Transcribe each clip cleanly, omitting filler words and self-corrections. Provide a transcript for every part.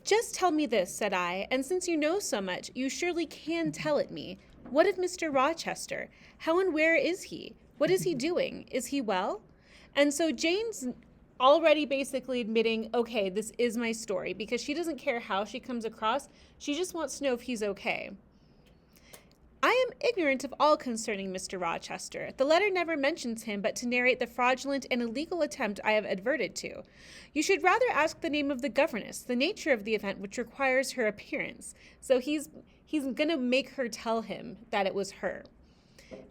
Just tell me this, said I, and since you know so much, you surely can tell it me. What of Mr. Rochester? How and where is he? What is he doing? Is he well? And so Jane's already basically admitting, okay, this is my story, because she doesn't care how she comes across. She just wants to know if he's okay. I am ignorant of all concerning Mr. Rochester. The letter never mentions him but to narrate the fraudulent and illegal attempt I have adverted to. You should rather ask the name of the governess, the nature of the event which requires her appearance. So he's gonna make her tell him that it was her.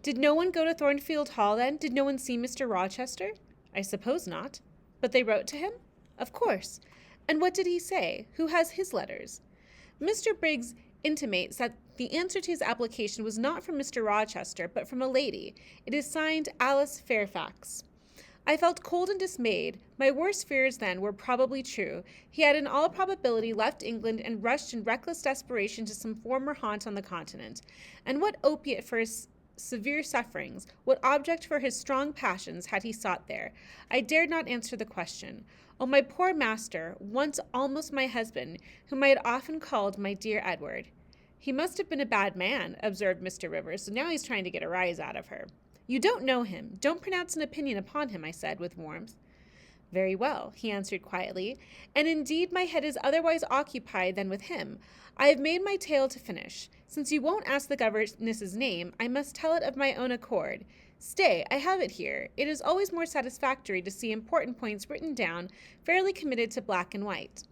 Did no one go to Thornfield Hall then? Did no one see Mr. Rochester? I suppose not. But they wrote to him? Of course. And what did he say? Who has his letters? Mr. Briggs intimates that the answer to his application was not from Mr. Rochester, but from a lady. It is signed Alice Fairfax. I felt cold and dismayed. My worst fears then were probably true. He had in all probability left England and rushed in reckless desperation to some former haunt on the continent. And what opiate for his severe sufferings, what object for his strong passions had he sought there? I dared not answer the question. Oh, my poor master, once almost my husband, whom I had often called my dear Edward. He must have been a bad man, observed Mr. Rivers, so now he's trying to get a rise out of her. You don't know him. Don't pronounce an opinion upon him, I said with warmth. Very well, he answered quietly, and indeed my head is otherwise occupied than with him. I have made my tale to finish. Since you won't ask the governess's name, I must tell it of my own accord. Stay, I have it here. It is always more satisfactory to see important points written down, fairly committed to black and white.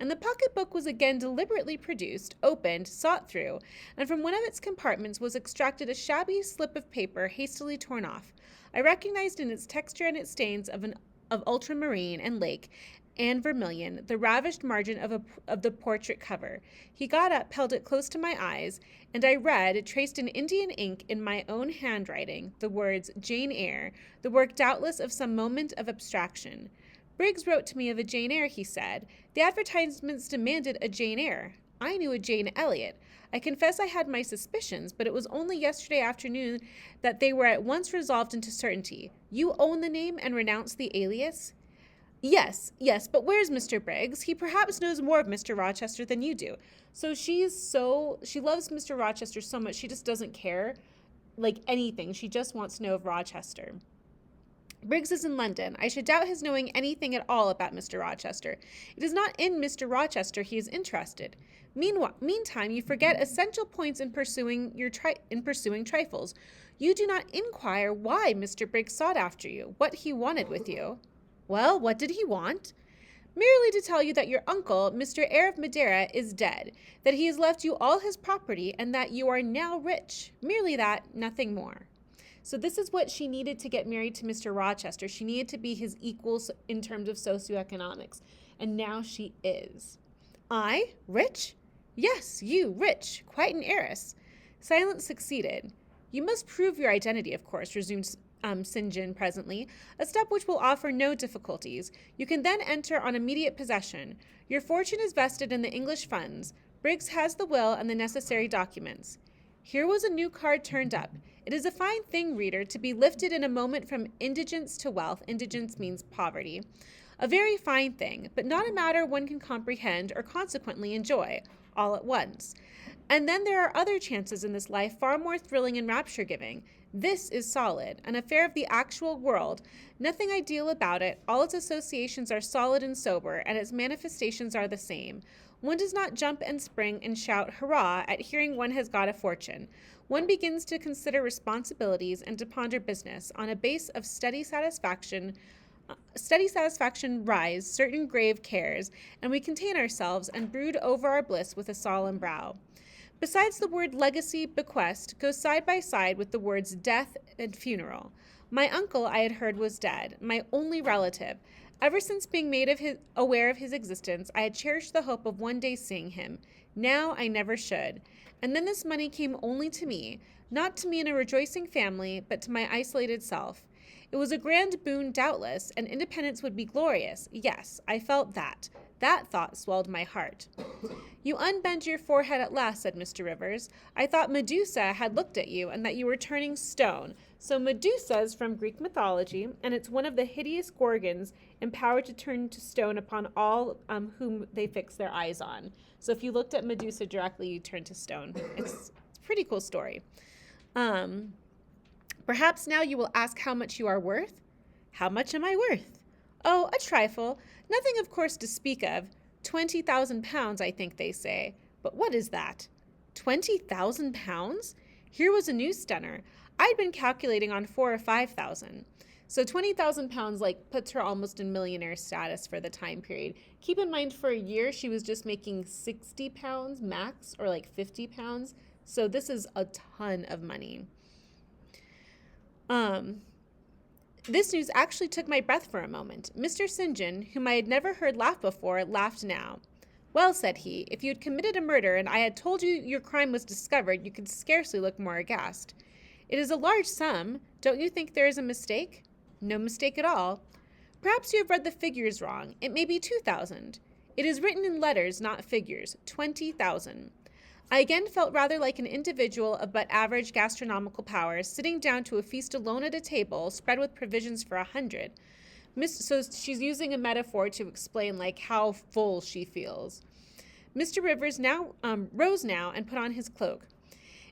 And the pocket-book was again deliberately produced, opened, sought through, and from one of its compartments was extracted a shabby slip of paper hastily torn off. I recognized in its texture and its stains of ultramarine and lake and vermilion the ravished margin of the portrait cover. He got up, held it close to my eyes, and I read, traced in Indian ink in my own handwriting, the words Jane Eyre, the work doubtless of some moment of abstraction. Briggs wrote to me of a Jane Eyre, he said. The advertisements demanded a Jane Eyre. I knew a Jane Elliot. I confess I had my suspicions, but it was only yesterday afternoon that they were at once resolved into certainty. You own the name and renounce the alias? Yes, but where's Mr. Briggs? He perhaps knows more of Mr. Rochester than you do. So she loves Mr. Rochester so much, she just doesn't care, like anything. She just wants to know of Rochester. Briggs is in London. I should doubt his knowing anything at all about Mr. Rochester. It is not in Mr. Rochester he is interested. Meantime, you forget essential points in pursuing trifles. You do not inquire why Mr. Briggs sought after you, what he wanted with you. Well, what did he want? Merely to tell you that your uncle, Mr. Eyre of Madeira, is dead, that he has left you all his property, and that you are now rich. Merely that, nothing more. So this is what she needed to get married to Mr. Rochester. She needed to be his equal in terms of socioeconomics. And now she is. I? Rich? Yes, you, rich. Quite an heiress. Silence succeeded. You must prove your identity, of course, resumed St. John presently, a step which will offer no difficulties. You can then enter on immediate possession. Your fortune is vested in the English funds. Briggs has the will and the necessary documents. Here was a new card turned up. It is a fine thing, reader, to be lifted in a moment from indigence to wealth. Indigence means poverty. A very fine thing, but not a matter one can comprehend or consequently enjoy, all at once. And then there are other chances in this life far more thrilling and rapture-giving. This is solid, an affair of the actual world. Nothing ideal about it. All its associations are solid and sober, and its manifestations are the same. One does not jump and spring and shout hurrah at hearing one has got a fortune. One begins to consider responsibilities and to ponder business on a base of steady satisfaction rise certain grave cares, and we contain ourselves and brood over our bliss with a solemn brow. Besides, the word legacy, bequest, goes side by side with the words death and funeral. My uncle, I had heard, was dead, my only relative. Ever since being made aware of his existence, I had cherished the hope of one day seeing him. Now I never should. And then this money came only to me, not to me in a rejoicing family, but to my isolated self. It was a grand boon, doubtless, and independence would be glorious. Yes, I felt that. That thought swelled my heart. You unbend your forehead at last, said Mr. Rivers. I thought Medusa had looked at you and that you were turning stone. So Medusa is from Greek mythology, and it's one of the hideous gorgons empowered to turn to stone upon all whom they fix their eyes on. So if you looked at Medusa directly, you turn to stone. It's a pretty cool story. Perhaps now you will ask how much you are worth? How much am I worth? Oh, a trifle. Nothing, of course, to speak of. 20,000 pounds, I think they say. But what is that? 20,000 pounds? Here was a new stunner. I'd been calculating on 4,000 or 5,000. So 20,000 pounds puts her almost in millionaire status for the time period. Keep in mind, for a year, she was just making 60 pounds max, or 50 pounds. So this is a ton of money. This news actually took my breath for a moment. Mr. St. John, whom I had never heard laugh before, laughed now. Well, said he, if you had committed a murder and I had told you your crime was discovered, you could scarcely look more aghast. It is a large sum. Don't you think there is a mistake? No mistake at all. Perhaps you have read the figures wrong. It may be 2,000. It is written in letters, not figures. 20,000. I again felt rather like an individual of but average gastronomical powers, sitting down to a feast alone at a table spread with provisions for 100. So she's using a metaphor to explain how full she feels. Mr. Rivers rose now and put on his cloak.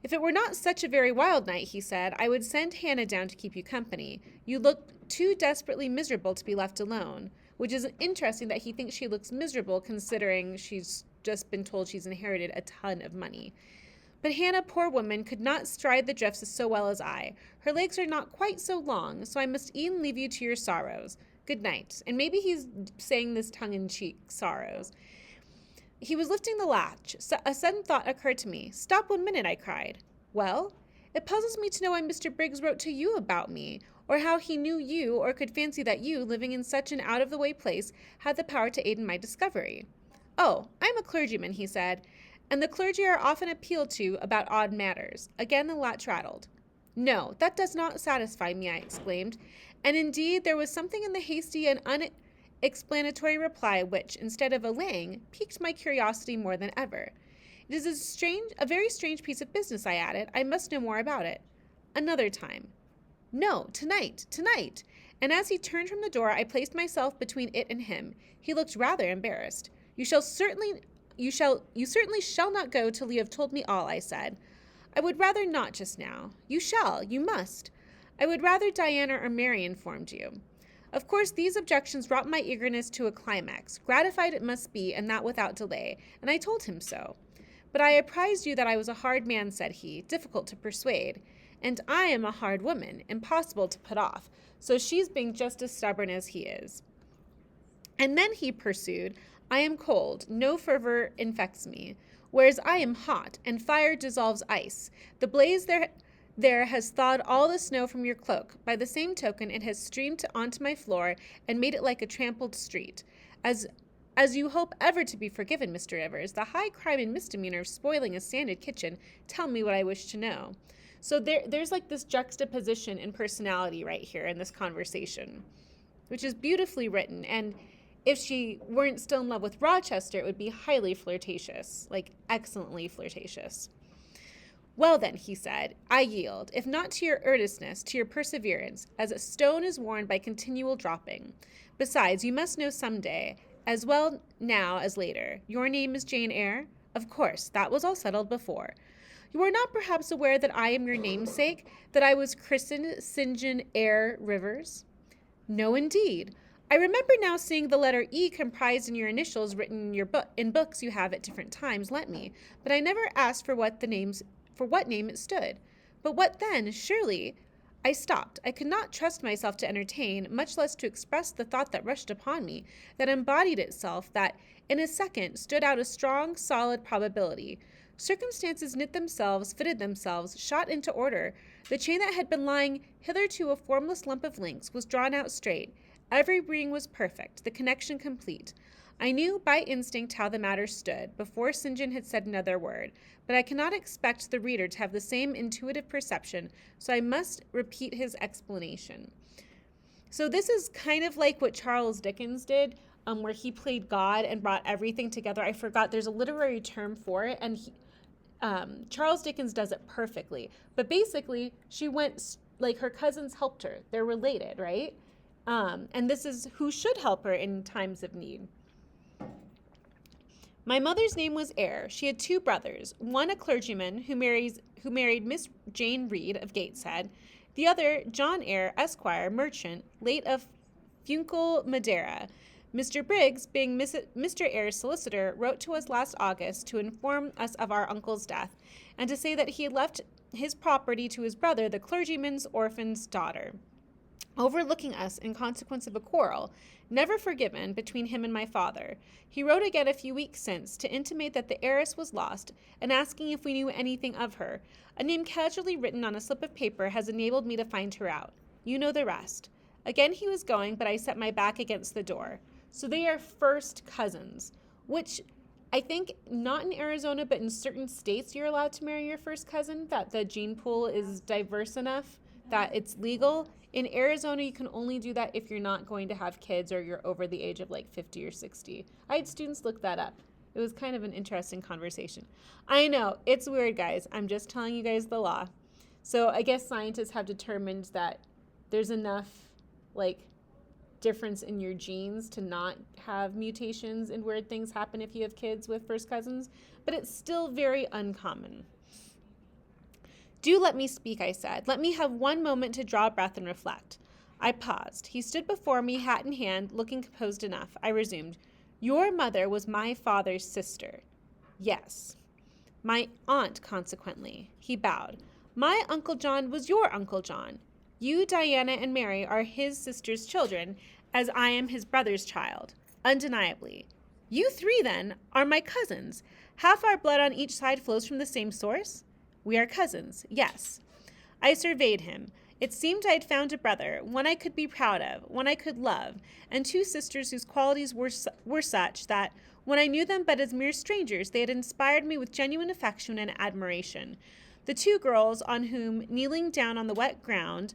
If it were not such a very wild night, he said, I would send Hannah down to keep you company. You look too desperately miserable to be left alone, which is interesting that he thinks she looks miserable considering she's just been told she's inherited a ton of money. But Hannah, poor woman, could not stride the drifts so well as I. Her legs are not quite so long, so I must e'en leave you to your sorrows. Good night. And maybe he's saying this tongue-in-cheek sorrows. He was lifting the latch. A sudden thought occurred to me. Stop 1 minute, I cried. Well, it puzzles me to know why Mr. Briggs wrote to you about me, or how he knew you or could fancy that you, living in such an out-of-the-way place, had the power to aid in my discovery. Oh, I'm a clergyman, he said, and the clergy are often appealed to about odd matters. Again the latch rattled. No, that does not satisfy me, I exclaimed, and indeed there was something in the hasty and unexplanatory reply which, instead of allaying, piqued my curiosity more than ever. It is a very strange piece of business, I added. I must know more about it. Another time. No, tonight. And as he turned from the door, I placed myself between it and him. He looked rather embarrassed. You certainly shall not go till you have told me all, I said. I would rather not just now. You must. I would rather Diana or Mary informed you. Of course, these objections brought my eagerness to a climax. Gratified it must be, and that without delay, and I told him so. But I apprised you that I was a hard man, said he, difficult to persuade. And I am a hard woman, impossible to put off, so she's being just as stubborn as he is. And then he pursued, I am cold, no fervor infects me, whereas I am hot, and fire dissolves ice. The blaze there has thawed all the snow from your cloak. By the same token, it has streamed onto my floor and made it like a trampled street. As you hope ever to be forgiven, Mr. Rivers, the high crime and misdemeanor of spoiling a sanded kitchen, tell me what I wish to know. So there's this juxtaposition in personality right here in this conversation, which is beautifully written, and if she weren't still in love with Rochester, it would be highly flirtatious, excellently flirtatious. Well then, he said, I yield, if not to your earnestness, to your perseverance, as a stone is worn by continual dropping. Besides, you must know some day, as well now as later. Your name is Jane Eyre? Of course, that was all settled before. You are not perhaps aware that I am your namesake, that I was christened St. John Eyre Rivers? No, indeed. I remember now seeing the letter E comprised in your initials written in books you have at different times lent me, but I never asked for what name it stood. But what then? Surely. I stopped. I could not trust myself to entertain, much less to express the thought that rushed upon me, that embodied itself, that, in a second, stood out a strong, solid probability. Circumstances knit themselves, fitted themselves, shot into order. The chain that had been lying hitherto a formless lump of links was drawn out straight. Every ring was perfect, the connection complete. I knew by instinct how the matter stood, before St. John had said another word, but I cannot expect the reader to have the same intuitive perception, so I must repeat his explanation. So this is kind of like what Charles Dickens did. where he played God and brought everything together. I forgot, there's a literary term for it, and Charles Dickens does it perfectly. But basically, she went, like, her cousins helped her. They're related, right? And this is who should help her in times of need. My mother's name was Eyre. She had two brothers, one a clergyman who married Miss Jane Reed of Gateshead, the other John Eyre, Esquire, merchant, late of Funchal, Madeira. Mr. Briggs, being Mr. Eyre's solicitor, wrote to us last August to inform us of our uncle's death, and to say that he had left his property to his brother, the clergyman's orphan's daughter, overlooking us in consequence of a quarrel, never forgiven, between him and my father. He wrote again a few weeks since to intimate that the heiress was lost, and asking if we knew anything of her. A name casually written on a slip of paper has enabled me to find her out. You know the rest. Again he was going, but I set my back against the door. So they are first cousins, which I think not in Arizona, but in certain states you're allowed to marry your first cousin, that the gene pool is diverse enough that it's legal. In Arizona, you can only do that if you're not going to have kids or you're over the age of like 50 or 60. I had students look that up. It was kind of an interesting conversation. I know, it's weird, guys. I'm just telling you guys the law. So I guess scientists have determined that there's enough like difference in your genes to not have mutations and weird things happen if you have kids with first cousins, but it's still very uncommon. Do let me speak, I said. Let me have one moment to draw breath and reflect. I paused. He stood before me, hat in hand, looking composed enough. I resumed. Your mother was my father's sister. Yes. My aunt, consequently. He bowed. My Uncle John was your Uncle John. You, Diana, and Mary are his sister's children, as I am his brother's child. Undeniably. You three, then, are my cousins. Half our blood on each side flows from the same source? We are cousins, yes. I surveyed him. It seemed I had found a brother, one I could be proud of, one I could love, and two sisters whose qualities were such that, when I knew them but as mere strangers, they had inspired me with genuine affection and admiration. The two girls on whom, kneeling down on the wet ground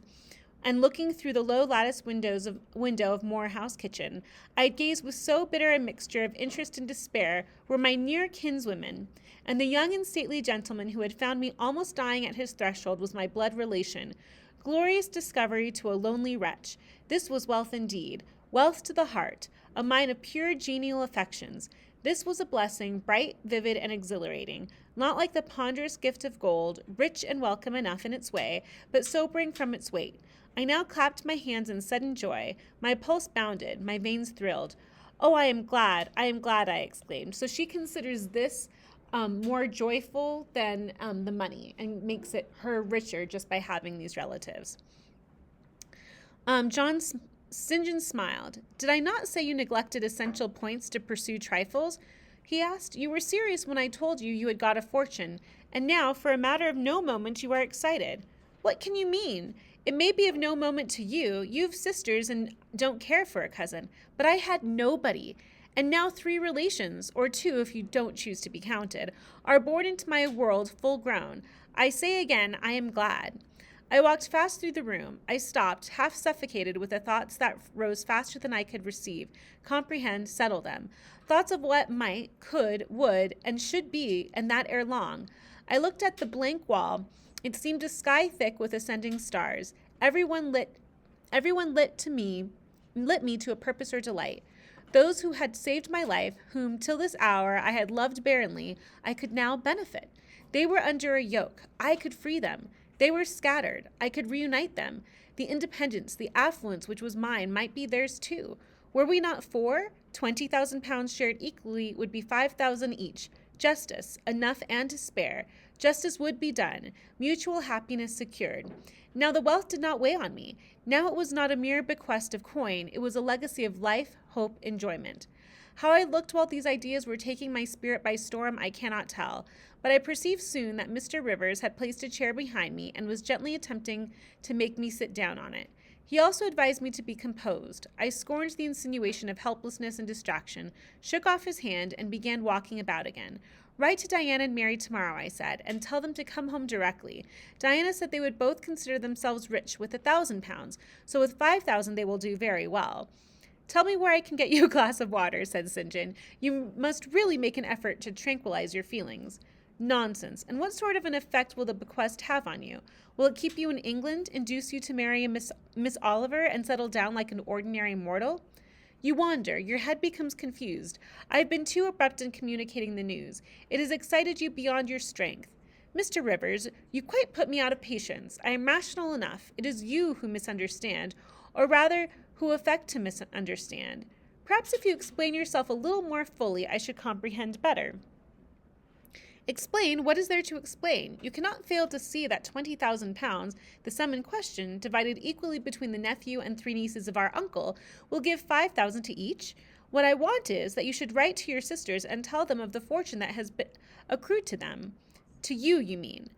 and looking through the low lattice window of Moore House kitchen, I had gazed with so bitter a mixture of interest and despair, were my near kinswomen, and the young and stately gentleman who had found me almost dying at his threshold was my blood relation. Glorious discovery to a lonely wretch. This was wealth indeed, wealth to the heart, a mine of pure genial affections. This was a blessing, bright, vivid, and exhilarating, not like the ponderous gift of gold, rich and welcome enough in its way, but sobering from its weight. I now clapped my hands in sudden joy. My pulse bounded, my veins thrilled. Oh, I am glad, I exclaimed. So she considers this more joyful than the money, and makes it her richer just by having these relatives. St. John smiled. Did I not say you neglected essential points to pursue trifles? He asked. You were serious when I told you you had got a fortune, and now, for a matter of no moment, you are excited. What can you mean? It may be of no moment to you. You've sisters and don't care for a cousin, but I had nobody. And now 3 relations, or 2 if you don't choose to be counted, are born into my world full grown. I say again, I am glad. I walked fast through the room. I stopped, half suffocated with the thoughts that rose faster than I could receive, comprehend, settle them. Thoughts of what might, could, would, and should be, and that ere long. I looked at the blank wall. It seemed a sky thick with ascending stars. Everyone lit me to a purpose or delight. Those who had saved my life, whom till this hour I had loved barrenly, I could now benefit. They were under a yoke. I could free them. They were scattered. I could reunite them. The independence, the affluence which was mine might be theirs too. Were we not 4? 20,000 pounds shared equally would be 5,000 each. Justice, enough and to spare. Justice would be done. Mutual happiness secured. Now the wealth did not weigh on me. Now it was not a mere bequest of coin. It was a legacy of life, hope, enjoyment. How I looked while these ideas were taking my spirit by storm, I cannot tell. But I perceived soon that Mr. Rivers had placed a chair behind me and was gently attempting to make me sit down on it. He also advised me to be composed. I scorned the insinuation of helplessness and distraction, shook off his hand, and began walking about again. Write to Diana and Mary tomorrow, I said, and tell them to come home directly. Diana said they would both consider themselves rich with 1,000 pounds, so with 5,000 they will do very well. Tell me where I can get you a glass of water, said St. John. You must really make an effort to tranquilize your feelings. Nonsense. And what sort of an effect will the bequest have on you? Will it keep you in England, induce you to marry a Miss Oliver, and settle down like an ordinary mortal? You wander. Your head becomes confused. I have been too abrupt in communicating the news. It has excited you beyond your strength. Mr. Rivers, you quite put me out of patience. I am rational enough. It is you who misunderstand, or rather, who affect to misunderstand. Perhaps if you explain yourself a little more fully, I should comprehend better. Explain? What is there to explain? You cannot fail to see that 20,000 pounds, the sum in question, divided equally between the nephew and 3 nieces of our uncle, will give 5,000 to each. What I want is that you should write to your sisters and tell them of the fortune that has accrued to them. To you, you mean.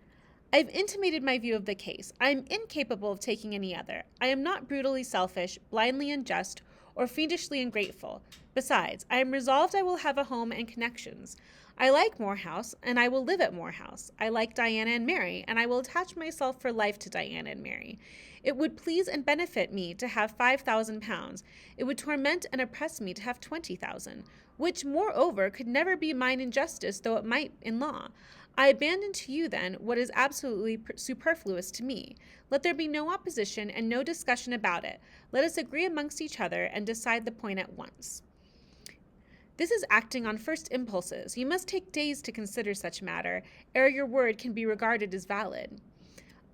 I've intimated my view of the case. I am incapable of taking any other. I am not brutally selfish, blindly unjust, or fiendishly ungrateful. Besides, I am resolved I will have a home and connections. I like Moor House, and I will live at Moor House. I like Diana and Mary, and I will attach myself for life to Diana and Mary. It would please and benefit me to have 5,000 pounds. It would torment and oppress me to have 20,000, which, moreover, could never be mine in justice, though it might in law. I abandon to you, then, what is absolutely superfluous to me. Let there be no opposition and no discussion about it. Let us agree amongst each other and decide the point at once. This is acting on first impulses. You must take days to consider such matter, ere your word can be regarded as valid.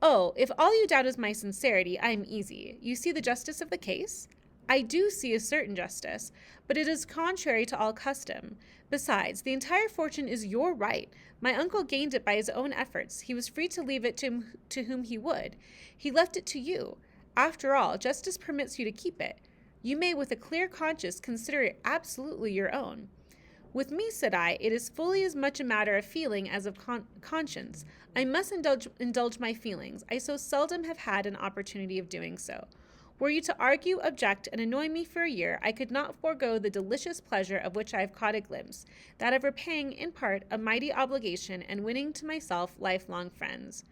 Oh, if all you doubt is my sincerity, I am easy. You see the justice of the case? I do see a certain justice, but it is contrary to all custom. Besides, the entire fortune is your right. My uncle gained it by his own efforts. He was free to leave it to whom he would. He left it to you. After all, justice permits you to keep it. You may, with a clear conscience, consider it absolutely your own. With me, said I, it is fully as much a matter of feeling as of conscience. I must indulge my feelings. I so seldom have had an opportunity of doing so. Were you to argue, object, and annoy me for a year, I could not forego the delicious pleasure of which I have caught a glimpse, that of repaying, in part, a mighty obligation and winning to myself lifelong friends.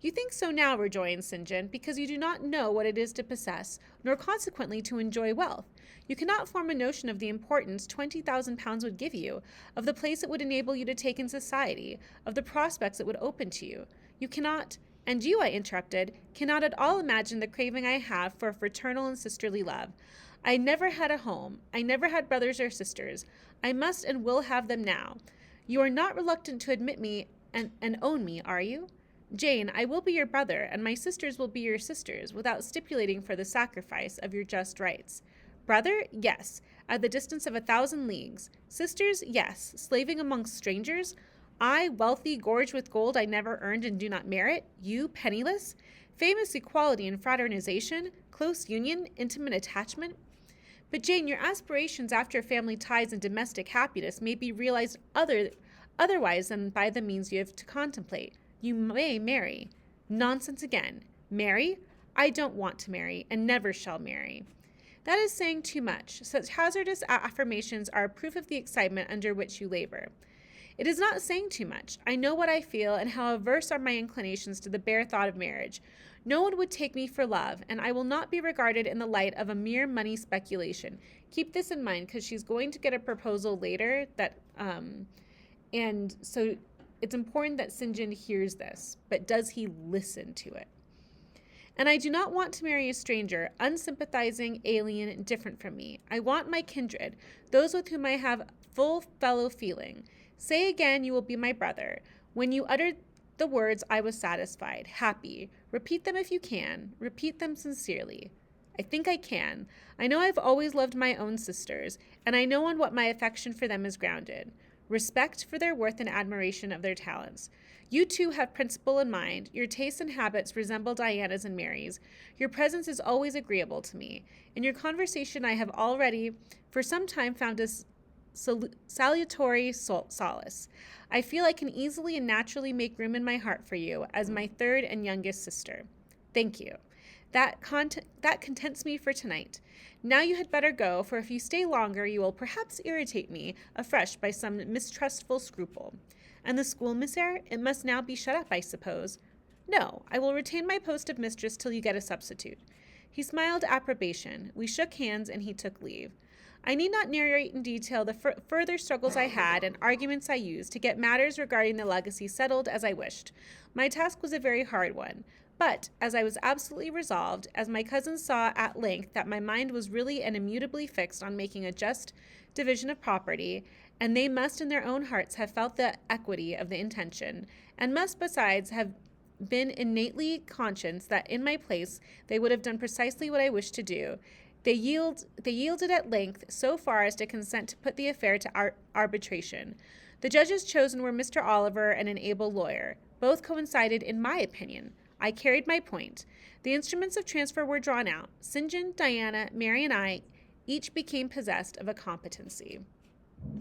You think so now, rejoined St. John, because you do not know what it is to possess, nor consequently to enjoy wealth. You cannot form a notion of the importance 20,000 pounds would give you, of the place it would enable you to take in society, of the prospects it would open to you. You cannot, and you, I interrupted, cannot at all imagine the craving I have for fraternal and sisterly love. I never had a home. I never had brothers or sisters. I must and will have them now. You are not reluctant to admit me and own me, are you? Jane, I will be your brother, and my sisters will be your sisters, without stipulating for the sacrifice of your just rights. Brother? Yes, at the distance of 1,000 leagues. Sisters? Yes, slaving amongst strangers. I, wealthy, gorged with gold I never earned and do not merit. You, penniless. Famous equality and fraternization, close union, intimate attachment. But Jane, your aspirations after family ties and domestic happiness may be realized otherwise than by the means you have to contemplate. You may marry. Nonsense again. Marry? I don't want to marry, and never shall marry. That is saying too much. Such hazardous affirmations are a proof of the excitement under which you labor. It is not saying too much. I know what I feel, and how averse are my inclinations to the bare thought of marriage. No one would take me for love, and I will not be regarded in the light of a mere money speculation. Keep this in mind, because she's going to get a proposal later and so it's important that St. John hears this, but does he listen to it? And I do not want to marry a stranger, unsympathizing, alien, different from me. I want my kindred, those with whom I have full fellow feeling. Say again, you will be my brother. When you uttered the words, I was satisfied, happy. Repeat them if you can. Repeat them sincerely. I think I can. I know I've always loved my own sisters, and I know on what my affection for them is grounded. Respect for their worth and admiration of their talents. You too have principle in mind. Your tastes and habits resemble Diana's and Mary's. Your presence is always agreeable to me. In your conversation I have already for some time found a salutary solace. I feel I can easily and naturally make room in my heart for you as my third and youngest sister. Thank you. That contents me for tonight. Now you had better go, for if you stay longer, you will perhaps irritate me afresh by some mistrustful scruple. And the school, Miss Eyre? It must now be shut up, I suppose. No, I will retain my post of mistress till you get a substitute. He smiled approbation. We shook hands, and he took leave. I need not narrate in detail the further struggles I had and arguments I used to get matters regarding the legacy settled as I wished. My task was a very hard one, but as I was absolutely resolved, as my cousins saw at length that my mind was really and immutably fixed on making a just division of property, and they must in their own hearts have felt the equity of the intention, and must besides have been innately conscious that in my place they would have done precisely what I wished to do, they yielded at length so far as to consent to put the affair to arbitration. The judges chosen were Mr. Oliver and an able lawyer. Both coincided in my opinion. I carried my point. The instruments of transfer were drawn out. St. John, Diana, Mary, and I each became possessed of a competency.